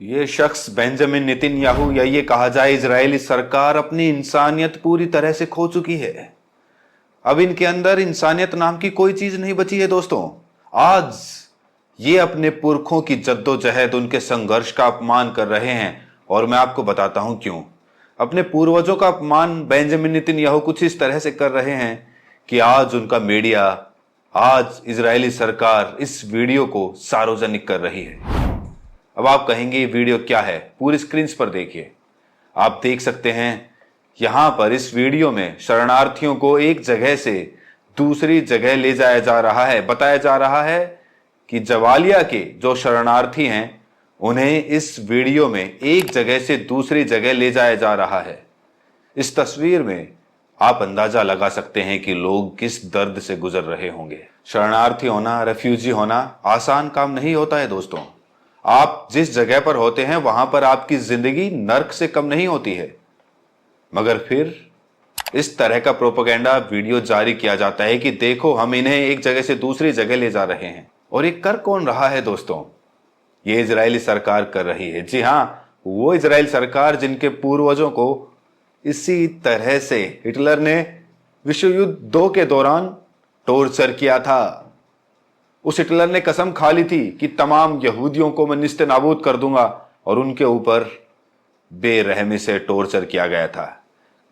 ये शख्स Benjamin Netanyahu या ये कहा जाए इजरायली सरकार अपनी इंसानियत पूरी तरह से खो चुकी है। अब इनके अंदर इंसानियत नाम की कोई चीज नहीं बची है दोस्तों। आज ये अपने पुरखों की जद्दोजहद, उनके संघर्ष का अपमान कर रहे हैं और मैं आपको बताता हूं क्यों। अपने पूर्वजों का अपमान बेंजामिन नेतन्याहू कुछ इस तरह से कर रहे हैं कि आज उनका मीडिया, आज इजरायली सरकार इस वीडियो को सार्वजनिक कर रही है। अब आप कहेंगे ये वीडियो क्या है? पूरी स्क्रीन पर देखिए। आप देख सकते हैं यहां पर इस वीडियो में शरणार्थियों को एक जगह से दूसरी जगह ले जाया जा रहा है। बताया जा रहा है कि जवालिया के जो शरणार्थी हैं उन्हें इस वीडियो में एक जगह से दूसरी जगह ले जाया जा रहा है। इस तस्वीर में आप अंदाजा लगा सकते हैं कि लोग किस दर्द से गुजर रहे होंगे। शरणार्थी होना, रेफ्यूजी होना आसान काम नहीं होता है दोस्तों। आप जिस जगह पर होते हैं वहां पर आपकी जिंदगी नर्क से कम नहीं होती है, मगर फिर इस तरह का प्रोपेगेंडा वीडियो जारी किया जाता है कि देखो हम इन्हें एक जगह से दूसरी जगह ले जा रहे हैं। और ये कर कौन रहा है दोस्तों? ये इजरायली सरकार कर रही है। जी हां, वो इजरायल सरकार जिनके पूर्वजों को इसी तरह से हिटलर ने विश्व युद्ध 2 के दौरान टॉर्चर किया था। उस हिटलर ने कसम खा ली थी कि तमाम यहूदियों को मैं निस्ते नाबूद कर दूंगा और उनके ऊपर बेरहमी से टॉर्चर किया गया था।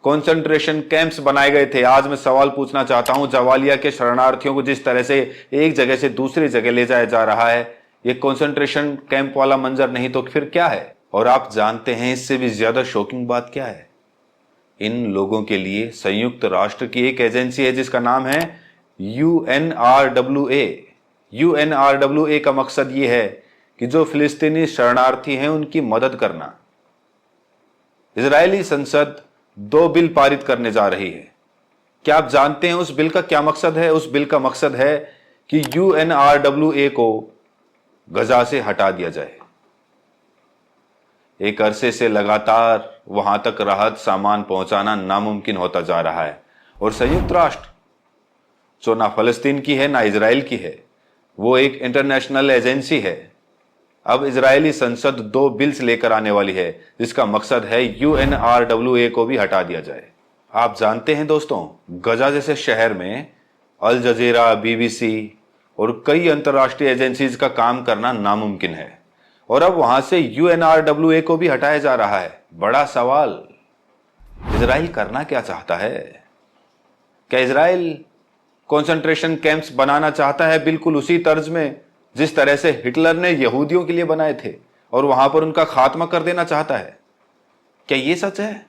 कंसंट्रेशन कैंप्स बनाए गए थे। आज मैं सवाल पूछना चाहता हूं, जवालिया के शरणार्थियों को जिस तरह से एक जगह से दूसरी जगह ले जाया जा रहा है, ये कंसंट्रेशन कैंप वाला मंजर नहीं तो फिर क्या है? और आप जानते हैं इससे भी ज्यादा शॉकिंग बात क्या है? इन लोगों के लिए संयुक्त राष्ट्र की एक एजेंसी है जिसका नाम है UNRWA। UNRWA का मकसद यह है कि जो फिलिस्तीनी शरणार्थी हैं उनकी मदद करना। इजरायली संसद 2 बिल पारित करने जा रही है। क्या आप जानते हैं उस बिल का क्या मकसद है? उस बिल का मकसद है कि UNRWA को गजा से हटा दिया जाए। एक अरसे से लगातार वहां तक राहत सामान पहुंचाना नामुमकिन होता जा रहा है और संयुक्त राष्ट्र, जो ना फलस्तीन की है ना इजराइल की है, वो एक इंटरनेशनल एजेंसी है। अब इजरायली संसद 2 बिल्स लेकर आने वाली है जिसका मकसद है UNRWA को भी हटा दिया जाए। आप जानते हैं दोस्तों, गजा जैसे शहर में अल जजीरा, BBC और कई अंतर्राष्ट्रीय एजेंसीज का काम करना नामुमकिन है और अब वहां से UNRWA को भी हटाया जा रहा है। बड़ा सवाल, इजराइल करना क्या चाहता है? क्या इजराइल कंसंट्रेशन कैंप्स बनाना चाहता है बिल्कुल उसी तर्ज में जिस तरह से हिटलर ने यहूदियों के लिए बनाए थे और वहां पर उनका खात्मा कर देना चाहता है? क्या ये सच है?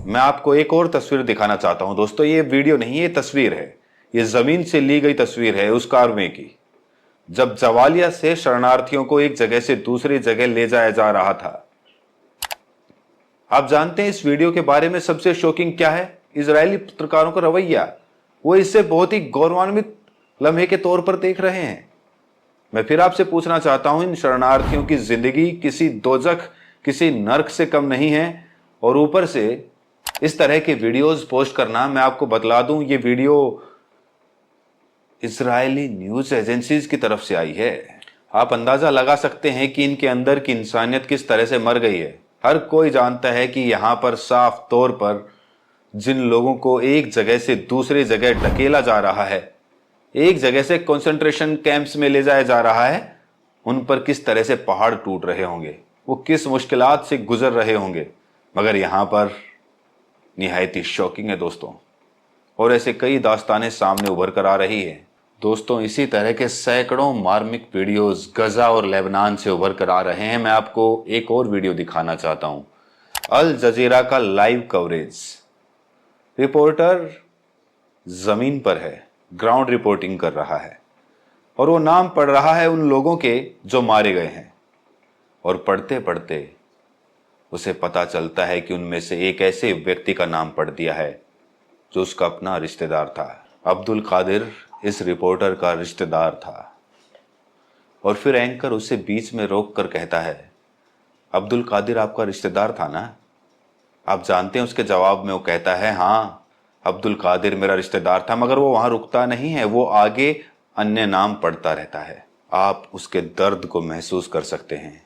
मैं आपको एक और तस्वीर दिखाना चाहता हूं दोस्तों। ये वीडियो नहीं, ये तस्वीर है। ये जमीन से ली गई तस्वीर है उस कारवे की, जब जवालिया से शरणार्थियों को एक जगह से दूसरी जगह ले जाया जा रहा था। आप जानते हैं इस वीडियो के बारे में सबसे शॉकिंग क्या है? इजरायली पत्रकारों का रवैया। वो इससे बहुत ही गौरवान्वित लम्हे के तौर पर देख रहे हैं। मैं फिर आपसे पूछना चाहता हूं, इन शरणार्थियों की जिंदगी किसी दोजख, किसी नर्क से कम नहीं है और ऊपर से इस तरह के वीडियोस पोस्ट करना। मैं आपको बतला दूं, ये वीडियो इजरायली न्यूज एजेंसीज की तरफ से आई है। आप अंदाजा लगा सकते हैं कि इनके अंदर की इंसानियत किस तरह से मर गई है। हर कोई जानता है कि यहां पर साफ तौर पर जिन लोगों को एक जगह से दूसरी जगह ढकेला जा रहा है, एक जगह से कंसंट्रेशन कैंप्स में ले जाया जा रहा है, उन पर किस तरह से पहाड़ टूट रहे होंगे, वो किस मुश्किलात से गुजर रहे होंगे। मगर यहां पर निहायत ही शॉकिंग है दोस्तों, और ऐसे कई दास्तानें सामने उभर कर आ रही है दोस्तों। इसी तरह के सैकड़ों मार्मिक वीडियोस गजा और लेबनान से उभर कर आ रहे हैं। मैं आपको एक और वीडियो दिखाना चाहता हूं, अल जजीरा का लाइव कवरेज। रिपोर्टर जमीन पर है, ग्राउंड रिपोर्टिंग कर रहा है और वो नाम पढ़ रहा है उन लोगों के जो मारे गए हैं। और पढ़ते पढ़ते उसे पता चलता है कि उनमें से एक ऐसे व्यक्ति का नाम पढ़ दिया है जो उसका अपना रिश्तेदार था। अब्दुल कादिर इस रिपोर्टर का रिश्तेदार था। और फिर एंकर उसे बीच में रोक कर कहता है, अब्दुल कादिर आपका रिश्तेदार था ना? आप जानते हैं उसके जवाब में वो कहता है, हाँ अब्दुल कादिर मेरा रिश्तेदार था। मगर वो वहां रुकता नहीं है, वो आगे अन्य नाम पढ़ता रहता है। आप उसके दर्द को महसूस कर सकते हैं।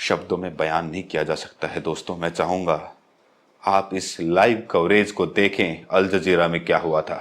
शब्दों में बयान नहीं किया जा सकता है दोस्तों। मैं चाहूंगा आप इस लाइव कवरेज को देखें, अल जजीरा में क्या हुआ था।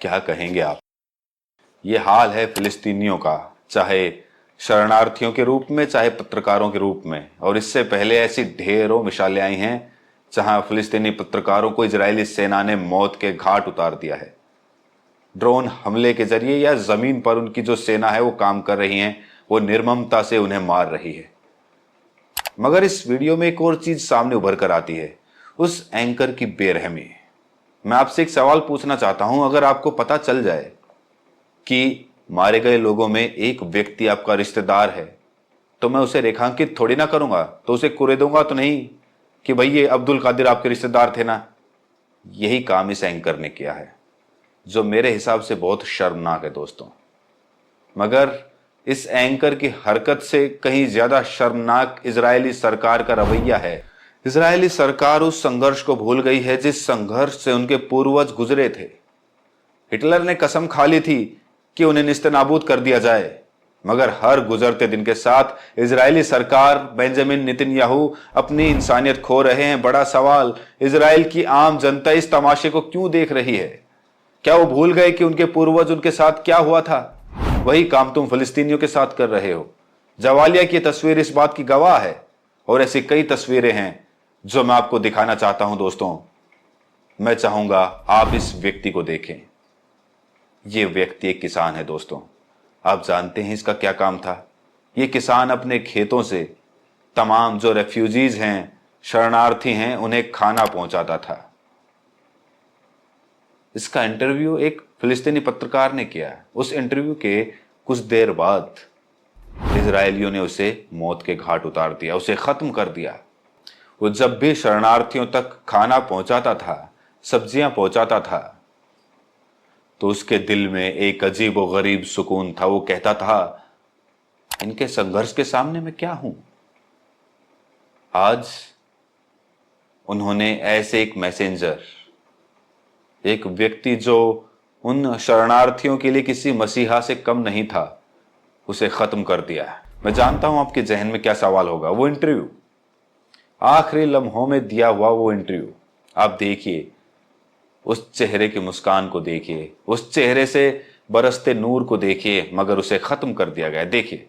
क्या कहेंगे आप? ये हाल है फिलिस्तीनियों का, चाहे शरणार्थियों के रूप में चाहे पत्रकारों के रूप में। और इससे पहले ऐसी ढेरों मिसालें आई हैं जहां फिलिस्तीनी पत्रकारों को इजरायली सेना ने मौत के घाट उतार दिया है। ड्रोन हमले के जरिए या जमीन पर उनकी जो सेना है वो काम कर रही है, वो निर्ममता से उन्हें मार रही है। मगर इस वीडियो में एक और चीज सामने उभर कर आती है, उस एंकर की बेरहमी। मैं आपसे एक सवाल पूछना चाहता हूं, अगर आपको पता चल जाए कि मारे गए लोगों में एक व्यक्ति आपका रिश्तेदार है, तो मैं उसे रेखांकित थोड़ी ना करूंगा, तो उसे कुरेदूंगा तो नहीं कि भाई ये अब्दुल कादिर आपके रिश्तेदार थे ना। यही काम इस एंकर ने किया है, जो मेरे हिसाब से बहुत शर्मनाक है दोस्तों। मगर इस एंकर की हरकत से कहीं ज्यादा शर्मनाक इजरायली सरकार का रवैया है। इजरायली सरकार उस संघर्ष को भूल गई है जिस संघर्ष से उनके पूर्वज गुजरे थे। हिटलर ने कसम खा ली थी कि उन्हें निस्तनाबूद कर दिया जाए, मगर हर गुजरते दिन के साथ इजरायली सरकार, बेंजामिन नेतन्याहू अपनी इंसानियत खो रहे हैं। बड़ा सवाल, इजराइल की आम जनता इस तमाशे को क्यों देख रही है? क्या वो भूल गए कि उनके पूर्वज उनके साथ क्या हुआ था? वही काम तुम फिलिस्तीनियों के साथ कर रहे हो। जवालिया की तस्वीर इस बात की गवाह है, और ऐसी कई तस्वीरें हैं जो मैं आपको दिखाना चाहता हूं दोस्तों। मैं चाहूंगा आप इस व्यक्ति को देखें। ये व्यक्ति एक किसान है दोस्तों। आप जानते हैं इसका क्या काम था? ये किसान अपने खेतों से तमाम जो रेफ्यूजीज हैं, शरणार्थी हैं, उन्हें खाना पहुंचाता था। इसका इंटरव्यू एक फिलिस्तीनी पत्रकार ने किया। उस इंटरव्यू के कुछ देर बाद इजरायलियों ने उसे मौत के घाट उतार दिया, उसे खत्म कर दिया। वो जब भी शरणार्थियों तक खाना पहुंचाता था, सब्जियां पहुंचाता था, तो उसके दिल में एक अजीब व गरीब सुकून था। वो कहता था, इनके संघर्ष के सामने मैं क्या हूं? आज उन्होंने ऐसे एक मैसेंजर, एक व्यक्ति जो उन शरणार्थियों के लिए किसी मसीहा से कम नहीं था, उसे खत्म कर दिया। मैं जानता हूं आपके जहन में क्या सवाल होगा। वो इंटरव्यू, आखिरी लम्हों में दिया हुआ वो इंटरव्यू, आप देखिए, उस चेहरे की मुस्कान को देखिए, उस चेहरे से बरसते नूर को देखिए, मगर उसे खत्म कर दिया गया। देखिए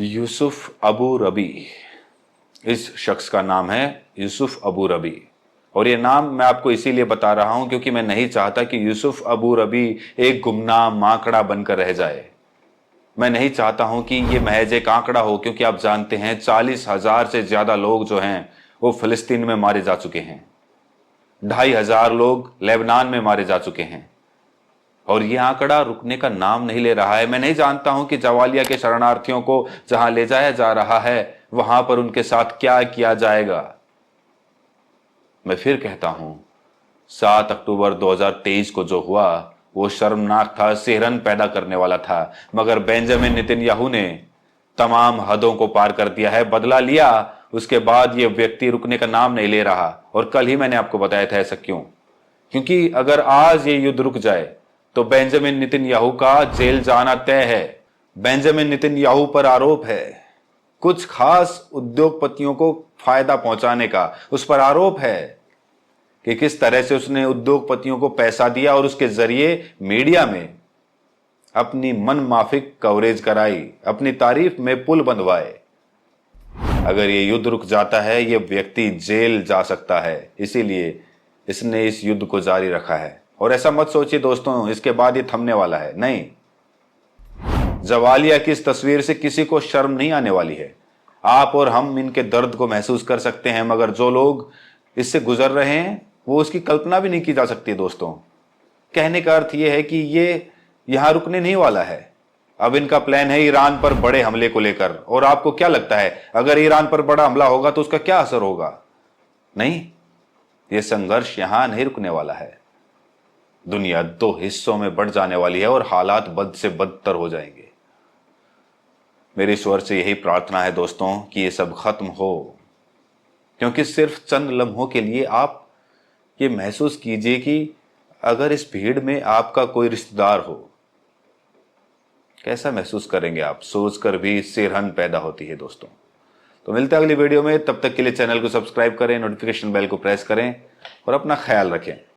यूसुफ अबू रबी, इस शख्स का नाम है यूसुफ अबू रबी। और ये नाम मैं आपको इसीलिए बता रहा हूं क्योंकि मैं नहीं चाहता कि यूसुफ अबू रबी एक गुमनाम आंकड़ा बनकर रह जाए। मैं नहीं चाहता हूं कि ये महज एक आंकड़ा हो, क्योंकि आप जानते हैं 40,000 से ज्यादा लोग जो हैं वो फिलिस्तीन में मारे जा चुके हैं। 2,500 लोग लेबनान में मारे जा चुके हैं, और ये आंकड़ा रुकने का नाम नहीं ले रहा है। मैं नहीं जानता हूं कि जवालिया के शरणार्थियों को जहां ले जाया जा रहा है, वहां पर उनके साथ क्या किया जाएगा। मैं फिर कहता हूं, 7 अक्टूबर 2023 को जो हुआ वो शर्मनाक था, सिहरन पैदा करने वाला था, मगर बेंजामिन नेतन्याहू ने तमाम हदों को पार कर दिया है, बदला लिया। उसके बाद ये व्यक्ति रुकने का नाम नहीं ले रहा। और कल ही मैंने आपको बताया था ऐसा क्यों? क्योंकि अगर आज ये युद्ध रुक जाए तो बेंजामिन नेतन्याहू का जेल जाना तय है। बेंजामिन नेतन्याहू पर आरोप है कुछ खास उद्योगपतियों को फायदा पहुंचाने का। उस पर आरोप है कि किस तरह से उसने उद्योगपतियों को पैसा दिया और उसके जरिए मीडिया में अपनी मन माफिक कवरेज कराई, अपनी तारीफ में पुल बंधवाए। अगर ये युद्ध रुक जाता है, ये व्यक्ति जेल जा सकता है, इसीलिए इसने इस युद्ध को जारी रखा है। और ऐसा मत सोचिए दोस्तों इसके बाद ये थमने वाला है, नहीं। जवालिया की इस तस्वीर से किसी को शर्म नहीं आने वाली है। आप और हम इनके दर्द को महसूस कर सकते हैं, मगर जो लोग इससे गुजर रहे हैं वो उसकी कल्पना भी नहीं की जा सकती दोस्तों। कहने का अर्थ ये है कि ये यहां रुकने नहीं वाला है। अब इनका प्लान है ईरान पर बड़े हमले को लेकर। और आपको क्या लगता है, अगर ईरान पर बड़ा हमला होगा तो उसका क्या असर होगा? नहीं, यह संघर्ष यहां नहीं रुकने वाला है। दुनिया दो हिस्सों में बढ़ जाने वाली है और हालात बद से बदतर हो जाएंगे। मेरी ईश्वर से यही प्रार्थना है दोस्तों कि ये सब खत्म हो, क्योंकि सिर्फ चंद लम्हों के लिए आप ये महसूस कीजिए कि अगर इस भीड़ में आपका कोई रिश्तेदार हो, कैसा महसूस करेंगे आप? सोचकर भी सिरहन पैदा होती है दोस्तों। तो मिलते हैं अगली वीडियो में, तब तक के लिए चैनल को सब्सक्राइब करें, नोटिफिकेशन बेल को प्रेस करें और अपना ख्याल रखें।